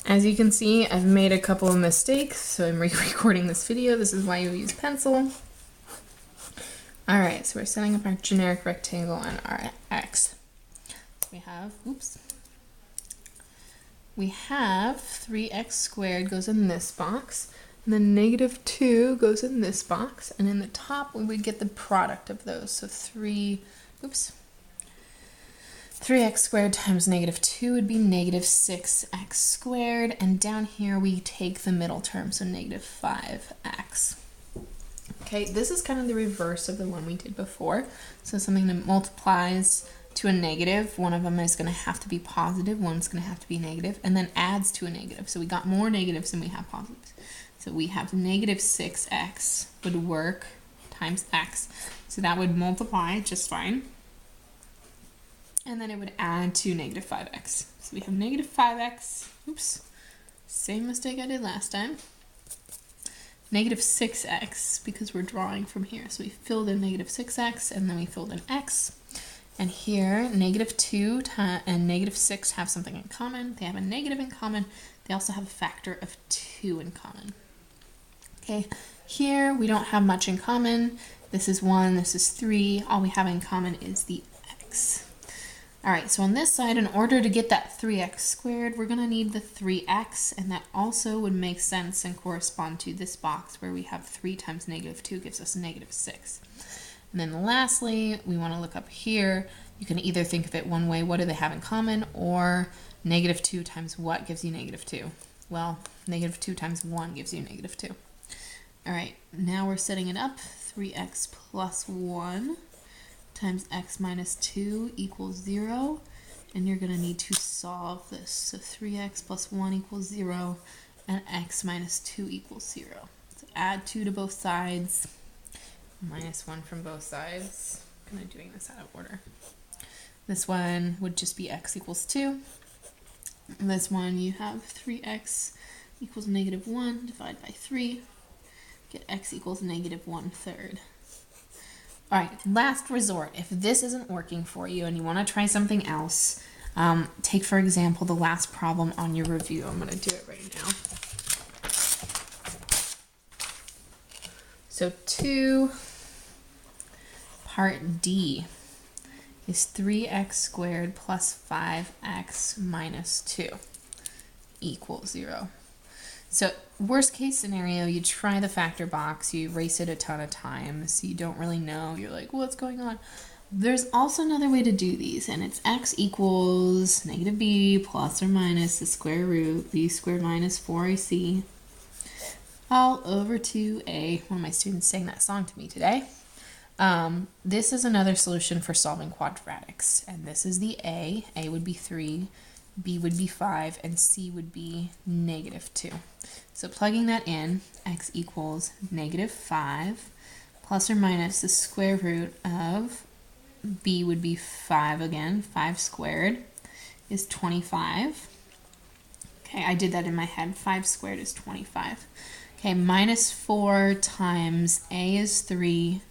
As you can see, I've made a couple of mistakes, so I'm re-recording this video. This is why you use pencil. Alright, so we're setting up our generic rectangle on our x. We have 3x squared goes in this box, and then negative 2 goes in this box, and in the top we would get the product of those. So 3x squared times negative 2 would be negative 6x squared, and down here we take the middle term, so negative 5x. Okay, this is kind of the reverse of the one we did before. So something that multiplies to a negative, one of them is going to have to be positive, one's going to have to be negative, and then adds to a negative. So we got more negatives than we have positives. So we have negative 6x would work times x. So that would multiply just fine. And then it would add to negative 5x. So we have negative 5x, oops, same mistake I did last time. Negative 6x, because we're drawing from here. So we filled in negative 6x, and then we filled in x. And here, negative 2 and negative 6 have something in common. They have a negative in common. They also have a factor of 2 in common. Okay, here we don't have much in common. This is 1, this is 3. All we have in common is the x. All right, so on this side, in order to get that 3x squared, we're gonna need the 3x, and that also would make sense and correspond to this box where we have 3 times negative 2 gives us negative 6. And then lastly, we wanna look up here. You can either think of it one way, what do they have in common, or negative 2 times what gives you negative 2? Well, negative 2 times 1 gives you negative 2. All right, now we're setting it up. 3x plus 1 times x minus 2 equals 0, and you're going to need to solve this. So 3x plus 1 equals 0, and x minus 2 equals 0. So add 2 to both sides, minus 1 from both sides. I'm kind of doing this out of order. This one would just be x equals 2. And this one you have 3x equals negative 1, divide by 3, get x equals negative 1/3. All right, last resort. If this isn't working for you and you want to try something else, take, for example, the last problem on your review. I'm going to do it right now. So 2, part D is 3x squared plus 5x minus 2 equals 0. So worst case scenario, you try the factor box, you erase it a ton of times, you don't really know, you're like, what's going on? There's also another way to do these, and it's x equals negative b plus or minus the square root b squared minus 4ac all over 2a. One of my students sang that song to me today. This is another solution for solving quadratics, and this is the a. A would be 3. B would be 5, and C would be negative 2. So plugging that in, x equals negative 5 plus or minus the square root of B would be 5 again. 5 squared is 25. Okay, I did that in my head. 5 squared is 25. Okay, minus 4 times A is 3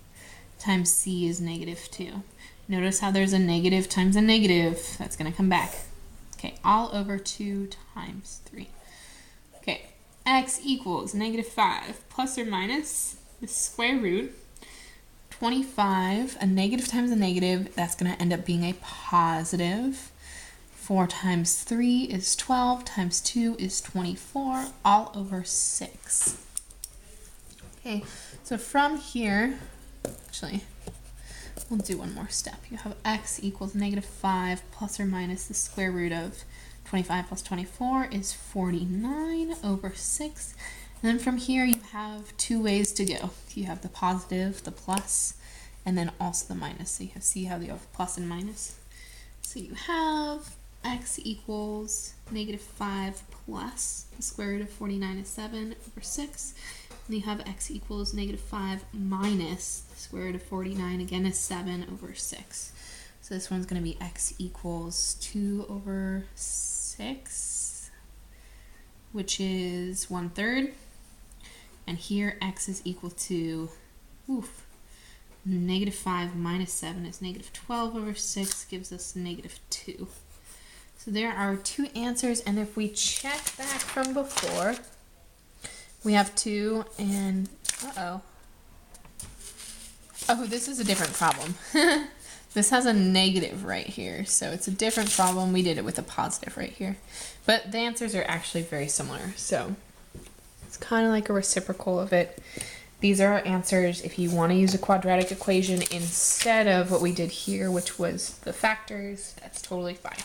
times C is negative 2. Notice how there's a negative times a negative. That's going to come back. Okay, all over 2 times 3. Okay, x equals negative 5 plus or minus the square root 25. A negative times a negative, that's going to end up being a positive. 4 times 3 is 12 times 2 is 24 all over 6. Okay, so from here, actually, we'll do one more step. You have x equals negative 5 plus or minus the square root of 25 plus 24 is 49 over 6. And then from here you have 2 ways to go. You have the positive, the plus, and then also the minus. So you see how you have plus and minus. So you have x equals negative 5 plus the square root of 49 is 7 over 6. And you have x equals negative 5 minus the square root of 49, again, is 7 over 6. So this one's going to be x equals 2 over 6, which is 1/3. And here x is equal to, negative 5 minus 7 is negative 12 over 6, gives us negative 2. So there are two answers, and if we check back from before, we have 2 and, uh-oh. Oh, this is a different problem. This has a negative right here, so it's a different problem. We did it with a positive right here. But the answers are actually very similar, so it's kind of like a reciprocal of it. These are our answers if you want to use a quadratic equation instead of what we did here, which was the factors. That's totally fine.